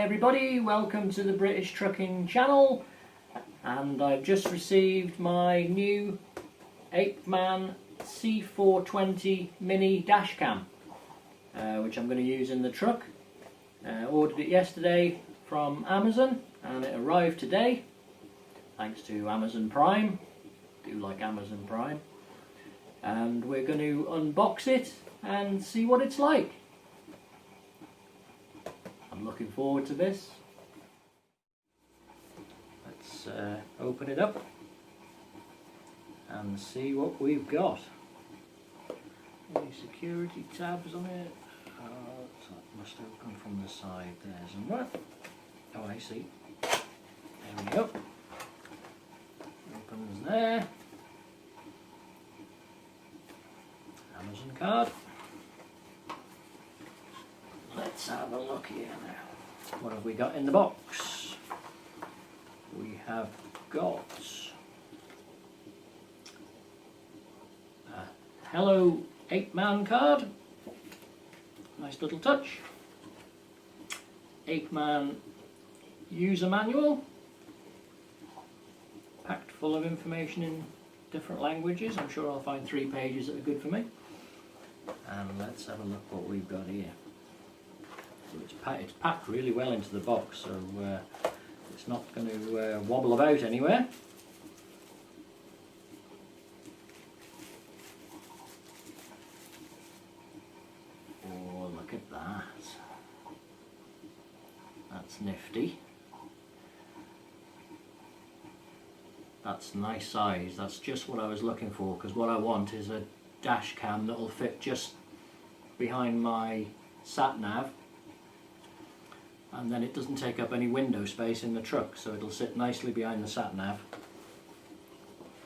everybody, welcome to the British Trucking channel, and I've just received my new Apeman C420 Mini Dashcam, which I'm going to use in the truck. Ordered it yesterday from Amazon and it arrived today, thanks to Amazon Prime. Do like Amazon Prime. And we're going to unbox it and see what it's like. I'm looking forward to this. Let's open it up and see what we've got. Any security tabs on it? That must open from the side there somewhere. Oh, I see. There we go. Opens there. Amazon card. Let's have a look here now. What have we got in the box? We have got a Hello Apeman card. Nice little touch. Apeman user manual. Packed full of information in different languages. I'm sure I'll find 3 pages that are good for me. And let's have a look what we've got here. So it's packed really well into the box, so it's not going to wobble about anywhere. Oh, look at that. That's nifty. That's nice size. That's just what I was looking for, because what I want is a dash cam that will fit just behind my sat nav, and then it doesn't take up any window space in the truck, so it'll sit nicely behind the sat nav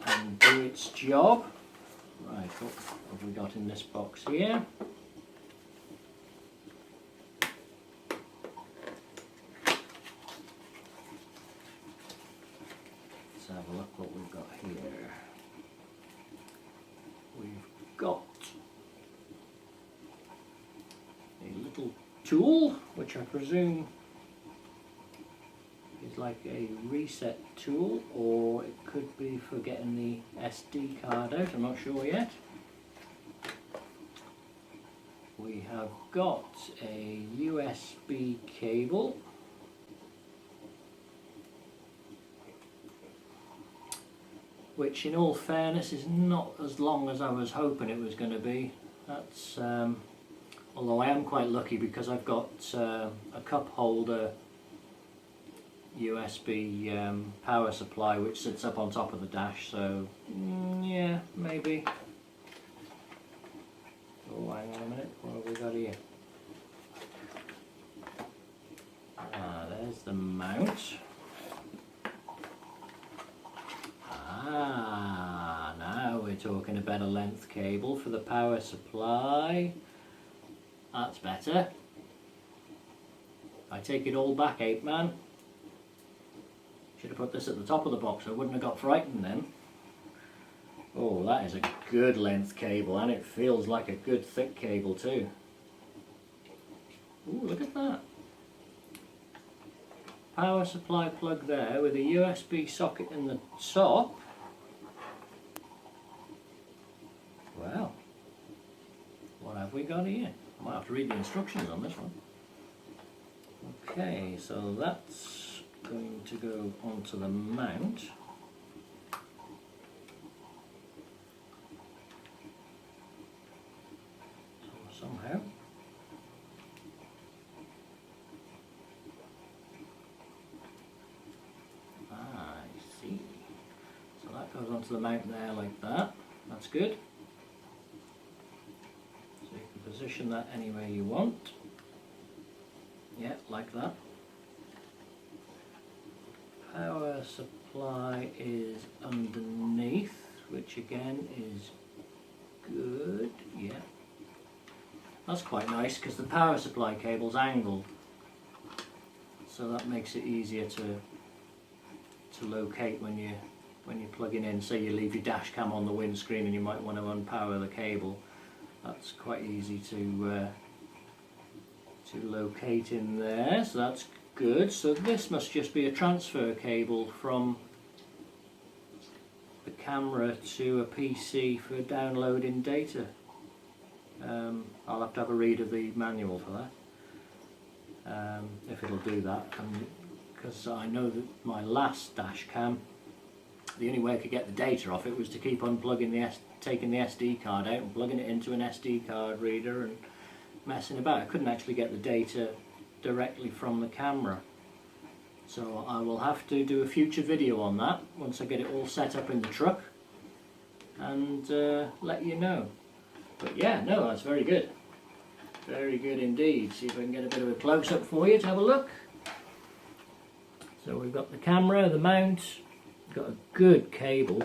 and do its job. Right, what have we got in this box here? Let's have a look what we've got here. We've got a little tool, which I presume is like a reset tool, or it could be for getting the SD card out, I'm not sure yet. We have got a USB cable, which in all fairness is not as long as I was hoping it was going to be. That's although I am quite lucky because I've got a cup holder USB power supply which sits up on top of the dash, so yeah, maybe. Oh, hang on a minute, what have we got here? Ah, there's the mount. Ah, now we're talking about a length cable for the power supply. That's better. I take it all back, Apeman. Should have put this at the top of the box, I wouldn't have got frightened then. Oh, that is a good length cable, and it feels like a good thick cable too. Ooh, look at that. Power supply plug there with a USB socket in the top. Well, what have we got here? I might have to read the instructions on this one. Okay, so that's going to go onto the mount. So somehow. Ah, I see. So that goes onto the mount there like that. That's good. Position that anywhere you want. Yeah, like that. Power supply is underneath, which again is good. Yeah, that's quite nice because the power supply cable's angled, so that makes it easier to locate when you're plugging in. Say you leave your dash cam on the windscreen and you might want to unpower the cable. That's quite easy to locate in there, so that's good. So this must just be a transfer cable from the camera to a PC for downloading data. I'll have to have a read of the manual for that, if it'll do that, because I know that my last dash cam, the only way I could get the data off it was to keep unplugging taking the SD card out and plugging it into an SD card reader and messing about. I couldn't actually get the data directly from the camera. So I will have to do a future video on that once I get it all set up in the truck and let you know. But yeah, no, that's very good. Very good indeed. See if I can get a bit of a close-up for you to have a look. So we've got the camera, the mount, we've got a good cable.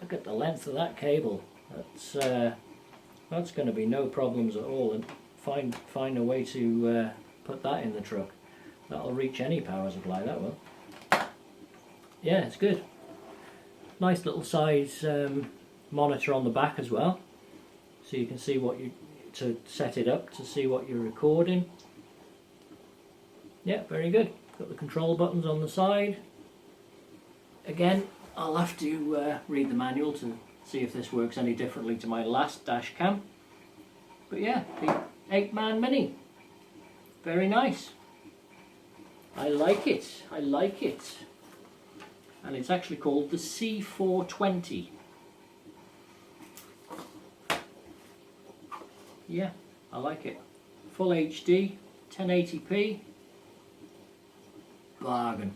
Look at the length of that cable. That's going to be no problems at all, and find a way to put that in the truck. That'll reach any power supply, that will. Yeah, it's good. Nice little size monitor on the back as well, so you can see to set it up to see what you're recording. Yeah, very good. Got the control buttons on the side. Again, I'll have to read the manual to see if this works any differently to my last dash cam. But yeah, the Apeman Mini. Very nice. I like it. I like it. And it's actually called the C420. Yeah, I like it. Full HD, 1080p. Bargain.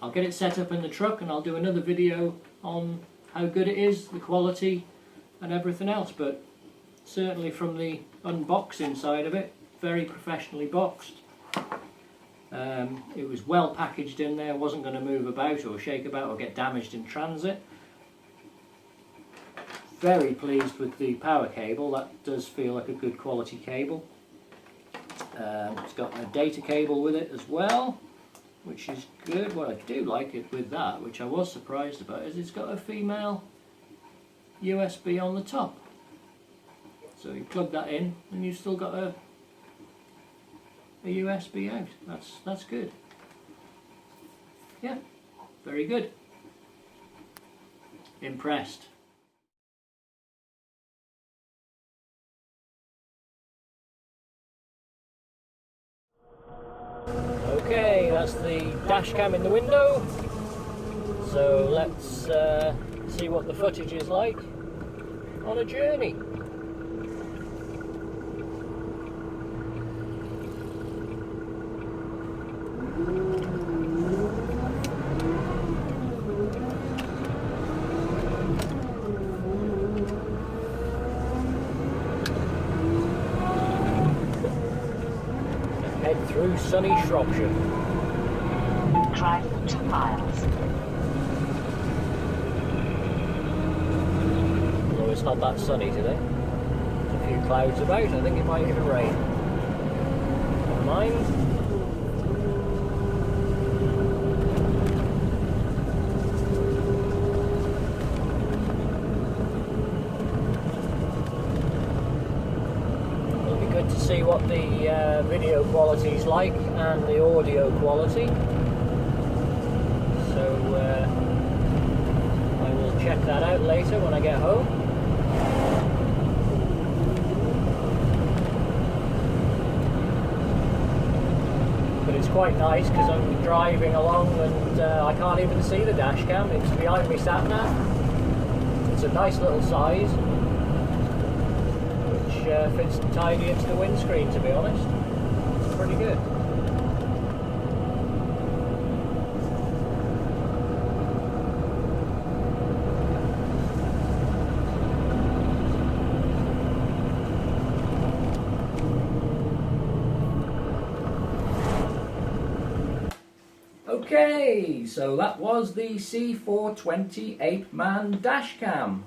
I'll get it set up in the truck and I'll do another video on how good it is, the quality and everything else, but certainly from the unboxing side of it, very professionally boxed. It was well packaged in there, wasn't going to move about or shake about or get damaged in transit. Very pleased with the power cable, that does feel like a good quality cable. It's got a data cable with it as well, which is good. What I do like it with that, which I was surprised about, is it's got a female USB on the top. So you plug that in and you've still got a USB out. That's good. Yeah, very good. Impressed. Okay, that's the dash cam in the window. So let's see what the footage is like on a journey. Head through sunny Shropshire. Drive for 2 miles. Although it's not that sunny today. There's a few clouds about, I think it might even rain. Never mind. See what the video quality is like and the audio quality. So I will check that out later when I get home. But it's quite nice because I'm driving along and I can't even see the dash cam. It's behind me sat nav. It's a nice little size. Fits tidy into the windscreen, to be honest. It's pretty good. Okay, so that was the C420 Apeman Dashcam.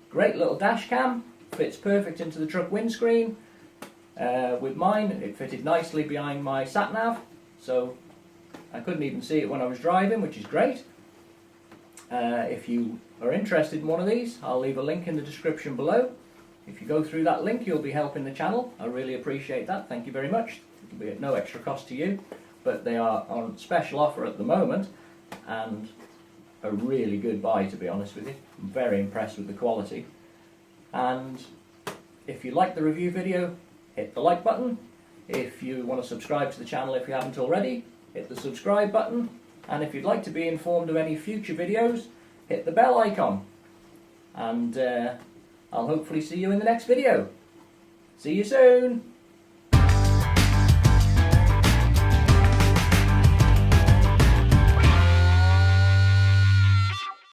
Great little dash cam. Fits perfect into the truck windscreen. With mine, it fitted nicely behind my sat-nav, so I couldn't even see it when I was driving, which is great. If you are interested in one of these, I'll leave a link in the description below. If you go through that link, you'll be helping the channel. I really appreciate that. Thank you very much. It'll be at no extra cost to you, but they are on special offer at the moment, and a really good buy, to be honest with you. I'm very impressed with the quality. And if you like the review video, hit the like button. If you want to subscribe to the channel if you haven't already, hit the subscribe button. And if you'd like to be informed of any future videos, hit the bell icon. And I'll hopefully see you in the next video. See you soon!